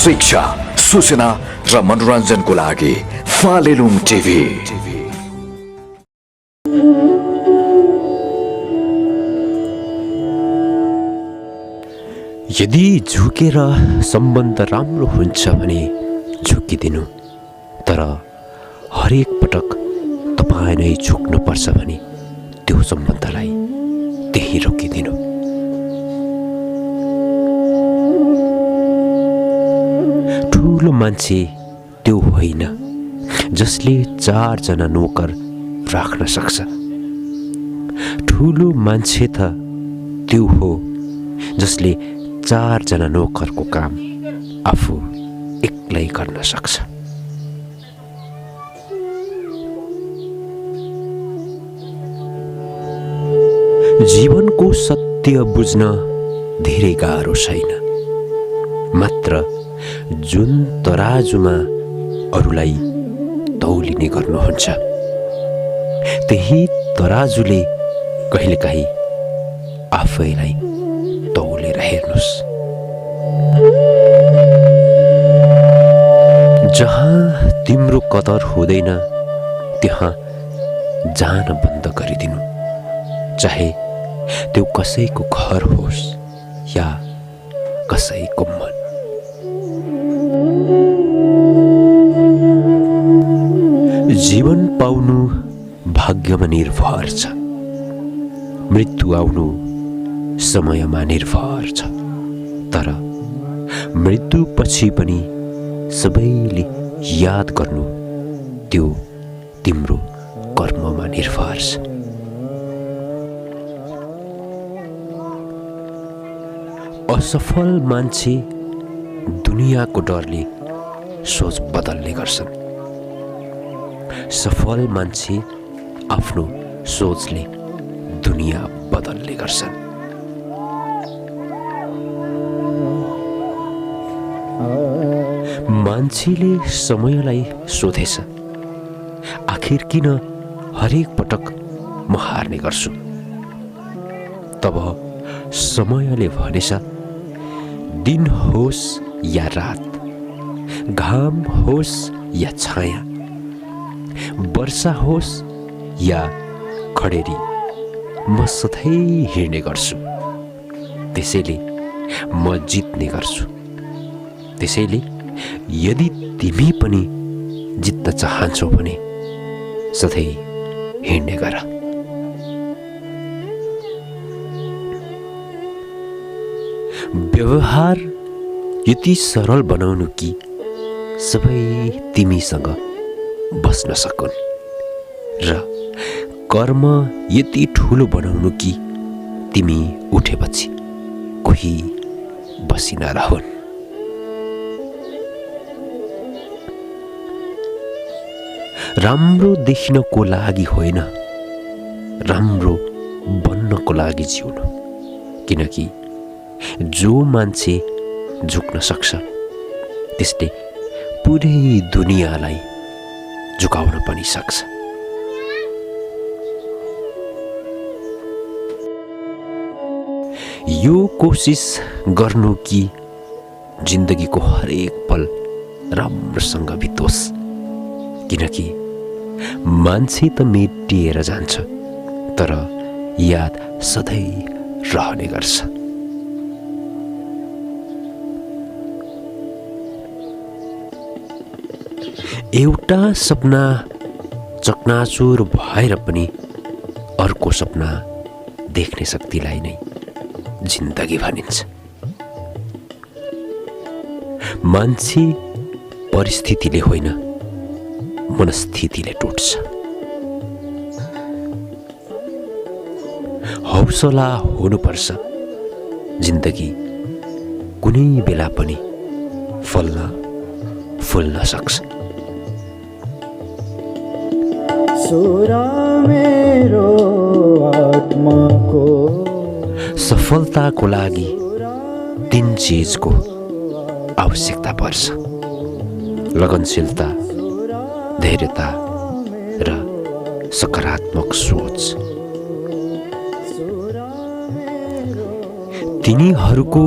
शिक्षा, सूचना र मनोरञ्जनको लागि फालेलुङ टिभी। यदि झुकेर सम्बन्ध राम्रो हुन्छ भने झुकिदिनु, तर हरेक पटक तपाईँ नै झुक्नुपर्छ भने त्यो सम्बन्धलाई त्यही रोकिदिनु। ठुलो मान्छे त्यो होइन जसले 4 जना नोकर राख्न सक्छ। ठुलो मान्छे त त्यो हो जसले 4 जना नोकरको काम आफू एक्लै गर्न सक्छ। जीवनको सत्य बुझ्न धेरै गाह्रो छैन, मात्र जुन तराजुमा अरूलाई तौलिने गर्नुहुन्छ त्यही तराजुले कहिलेकाहीँ आफैलाई तौलेर हेर्नुस्। जहाँ तिम्रो कदर हुँदैन त्यहाँ जान बन्द गरिदिनु, चाहे त्यो कसैको घर होस् या कसैको मन। जीवन पाउनु भाग्यमा निर्भर छ, मृत्यु आउनु समयमा निर्भर छ, तर मृत्युपछि पनि सबैले याद गर्नु त्यो तिम्रो कर्ममा निर्भर छ। असफल मान्छे दुनियाँको डरले सोच बदल्ने गर्छन्, सफल मान्छे आफ्नो सोचले दुनियाँ बदल्ने गर्छन्। मान्छेले समयलाई सोधेछ, आखिर किन हरेक पटक म हार्ने गर्छु? तब समयले भनेछ, दिन होस् या रात, घाम होस् या छाया, वर्षा होस् या खडेरी, म सधैँ हिँड्ने गर्छु। त्यसैले म जित्ने गर्छु। त्यसैले यदि तिमी पनि जित्न चाहन्छौ भने सधैँ हिँड्ने गर। व्यवहार यति सरल बनाउनु कि सबै तिमीसँग बस्न सकुन्, र कर्म यति ठुलो बनाउनु कि तिमी उठेपछि कोही बसी नरहुन्। राम्रो देखिनको लागि होइन, राम्रो बन्नको लागि जिउनु, किनकि जो मान्छे झुक्न सक्छ त्यसले पुरै दुनियाँलाई झुकाउन पनि सक्छ। यो कोसिस गर्नु कि जिन्दगीको हरेक पल राम्रोसँग बितोस्, किनकि मान्छे त मेटिएर जान्छ तर याद सधैँ रहने गर्छ। एउटा सपना चकनाचुर भएर पनि अर्को सपना देख्ने शक्तिलाई नै जिन्दगी भनिन्छ। मान्छे परिस्थितिले होइन मनस्थितिले टुट्छ। हौसला हुनुपर्छ, जिन्दगी कुनै बेला पनि फुल्न सक्छ। मेरो आत्माको सफलताको लागि 3 चिजको आवश्यकता पर्छ: लगनशीलता, धैर्यता र सकारात्मक सोच। तिनीहरूको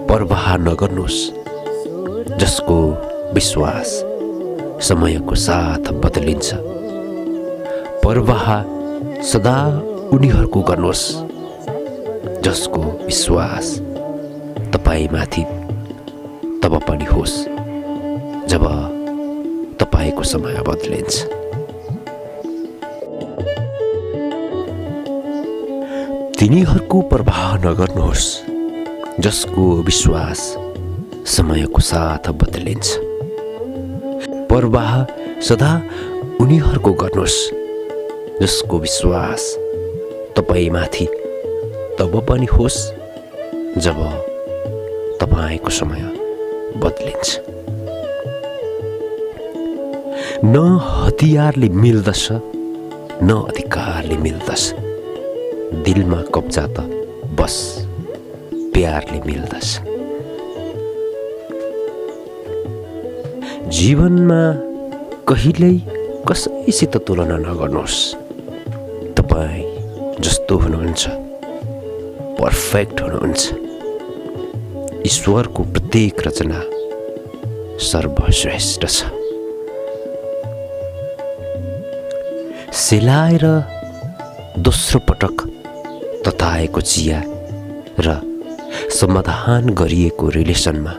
परवाह नगर्नुहोस्, जसको विश्वास समयको साथ बदलिन्छ। परवाह सदा उनीहरूको गर्नुहोस् जसको विश्वास तपाईमाथि तब पनि होस् जब तपाईको समय बदलिन्छ। तिनीहरूको प्रवाह नगर्नुहोस् जसको विश्वास समयको साथ बदलिन्छ। प्रवाह सदा उनीहरूको गर्नुहोस् जसको विश्वास तपाईमाथि तब पनि होस् जब तपाईको समय बदलिन्छ। न हतियारले मिल्दछ न अधिकारले मिल्दछ, दिलमा कब्जा त बस प्यारले मिल्दछ। जीवनमा कहिल्यै कसैसित तुलना नगर्नुहोस्। तपाईँ जस्तो हुनुहुन्छ पर्फेक्ट हुनुहुन्छ। ईश्वरको प्रत्येक रचना सर्वश्रेष्ठ छ। सेलाएर दोस्रो पटक तताएको चिया र समाधान गरिएको रिलेसनमा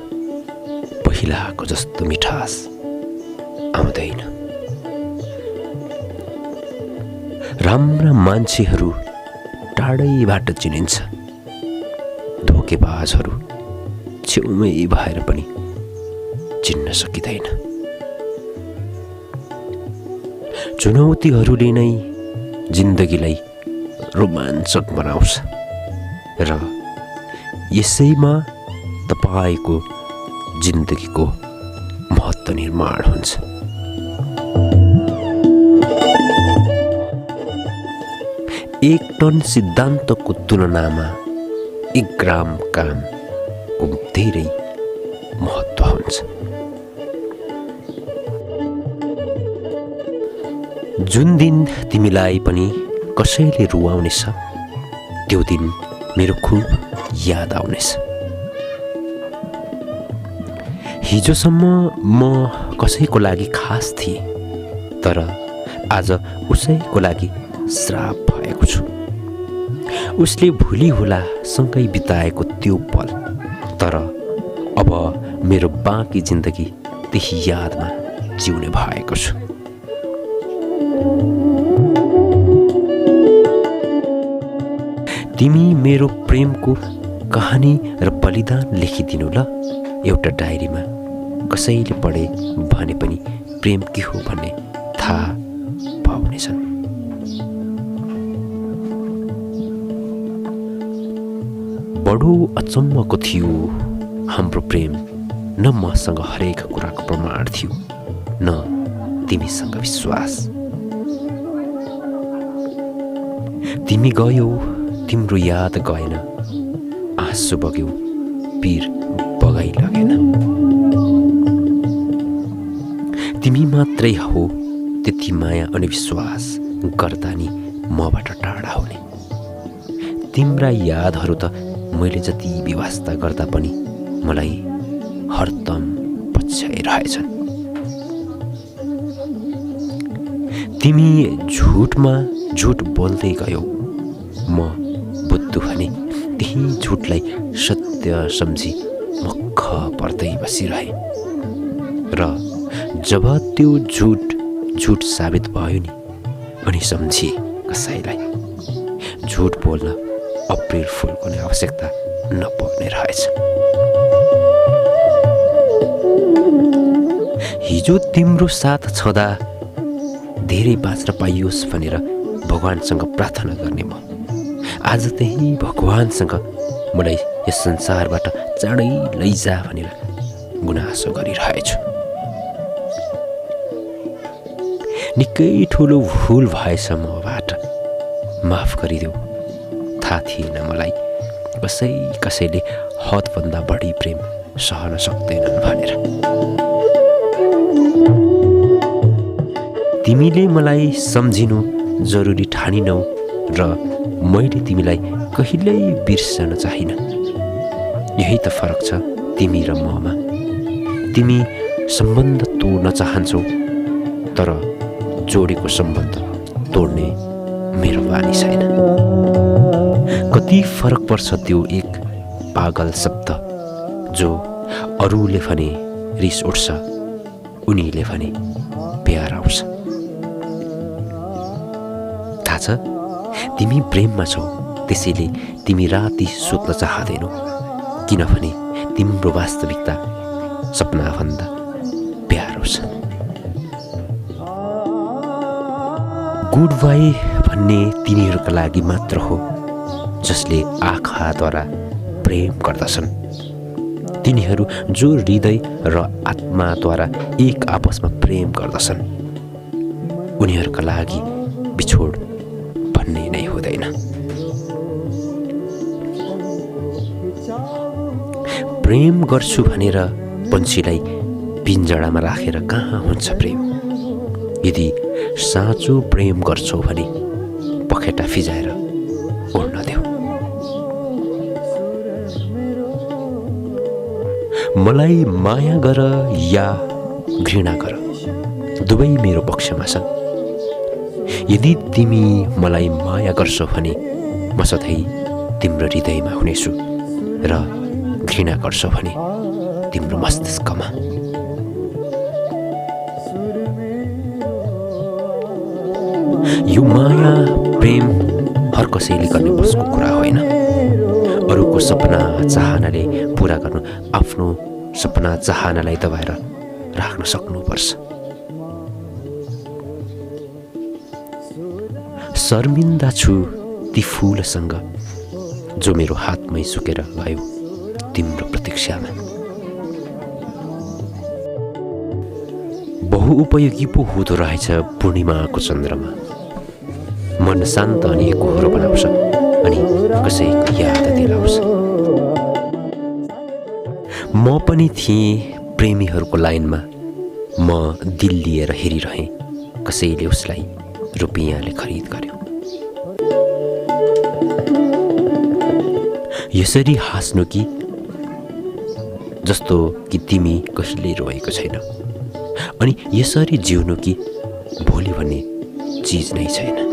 पहिलाको जस्तो मिठास आउँदैन। राम्रा मान्छेहरू टाढैबाट चिनिन्छ, धोकेबाजहरू छेउमै भएर पनि चिन्न सकिँदैन। चुनौतीहरूले नै जिन्दगीलाई रोमाञ्चक बनाउँछ र यसैमा तपाईको जिन्दगीको महत्त्व निर्माण हुन्छ। एक टन सिद्धान्तको तुलनामा 1 ग्राम कामको धेरै महत्त्व हुन्छ। जुन दिन तिमीलाई पनि कसैले रुवाउनेछ त्यो दिन मेरो खुब याद आउनेछ। हिजोसम्म म कसैको लागि खास थिएँ, तर आज उसैको लागि श्राप भएको छु। उसले भुली होला सँगै बिताएको त्यो पल, तर अब मेरो बाँकी जिन्दगी त्यही यादमा जिउने भएको छु। तिमी मेरो प्रेमको कहानी र बलिदान लेखिदिनु ल एउटा डायरीमा। कसैले पढे भने पनि प्रेम के हो भन्ने थाहा पाउनेछन्। बडो अचम्मको थियो हाम्रो प्रेम, न मसँग हरेक कुराको प्रमाण थियो न तिमीसँग विश्वास। तिमी गयौ, तिम्रो याद गएन, आँसु बग्यो, पीर बगाइ लगेन। तिमी मात्रै हो त्यति माया अनि विश्वास गर्दा नि मबाट टाढा हुने। तिम्रा यादहरू त मैले जति व्यवस्था गर्दा पनि मलाई हरदम पछ्याइरहेछन्। तिमी झुटमा झुट बोल्दै गयौ, म बुद्धु भने त्यही झुटलाई सत्य सम्झी मक्ख पर्दै बसिरहे। र जब त्यो झुट साबित भयो नि, अनि सम्झिए कसैलाई झुट बोल्न अप्रिल फुल कुनै आवश्यकता नपर्ने रहेछ। हिजो तिम्रो साथ छँदा धेरै बाँच्न पाइयोस् भनेर भगवानसँग प्रार्थना गर्ने म आज त्यही भगवानसँग मलाई यस संसारबाट चाँडै लैजा भनेर गुनासो गरिरहेछु। निकै ठुलो भुल भएछ मबाट, माफ गरिदेऊ। थाहा थिएन मलाई कसैले हदभन्दा बढी प्रेम सहन सक्दैनन् भनेर। तिमीले मलाई सम्झिनु जरुरी ठानिनौ र मैले तिमीलाई कहिल्यै बिर्सन चाहिन। यही त फरक छ तिमी र ममा। तिमी सम्बन्ध तोड्न चाहन्छौ, तर जोडेको सम्बन्ध तोड्ने मेरो बानी छैन। कति फरक पर्छ त्यो एक पागल शब्द जो अरूले भने रिस उठ्छ, उनीले भने प्यार आउँछ। थाहा छ, तिमी प्रेममा छौ, त्यसैले तिमी राति सुत्न चाहदैनौ, किनभने तिम्रो वास्तविकता सपनाभन्दा प्यारो छ। गुड बाई भन्ने तिनीहरूका लागि मात्र हो जसले आँखाद्वारा प्रेम गर्दछन्। तिनीहरू जो हृदय र आत्माद्वारा एक आपसमा प्रेम गर्दछन्, उनीहरूका लागि बिछोड भन्ने नै हुँदैन। प्रेम गर्छु भनेर पन्छीलाई पिञ्जडामा राखेर कहाँ हुन्छ प्रेम? यदि साँचो प्रेम गर्छौ भने पखेटा फिजाएर उड्न देऊ। मलाई माया गर या घृणा गर, दुवै मेरो पक्षमा छन्। यदि तिमी मलाई माया गर्छौ भने म सधैँ तिम्रो हृदयमा हुनेछु, र घृणा गर्छौ भने तिम्रो मस्तिष्कमा। यो माया प्रेम हर कसैले गर्ने बसको कुरा होइन। अरूको सपना चाहनाले पुरा गर्नु, आफ्नो सपना चाहनालाई दबाएर राख्न सक्नुपर्छ। शर्मिन्दा छु ती फुलसँग जो मेरो हातमै सुकेर गयो तिम्रो प्रतीक्षामा। बहुउपयोगी पो हुँदो रहेछ पूर्णिमाको चन्द्रमा। मन शान्त अनि एकोहोरो बनाउँछ अनि कसैको याद दिलाउँछ। म पनि थिएँ प्रेमीहरूको लाइनमा। म दिल लिएर हेरिरहेँ, कसैले उसलाई रुपियाँले खरिद गर्यो। यसरी हाँस्नु कि जस्तो कि तिमी कसैले रोएको छैन, अनि यसरी जिउनु कि भोलि भन्ने चिज नै छैन।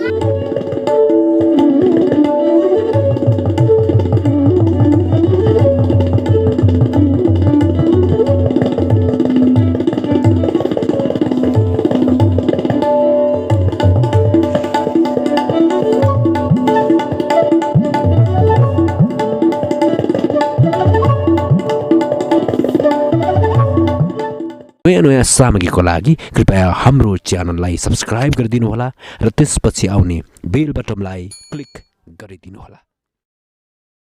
नयाँ सामग्रीको लागि कृपया हाम्रो च्यानललाई सब्स्क्राइब गरिदिनुहोला र त्यसपछि आउने बेल बटनलाई क्लिक गरिदिनुहोला।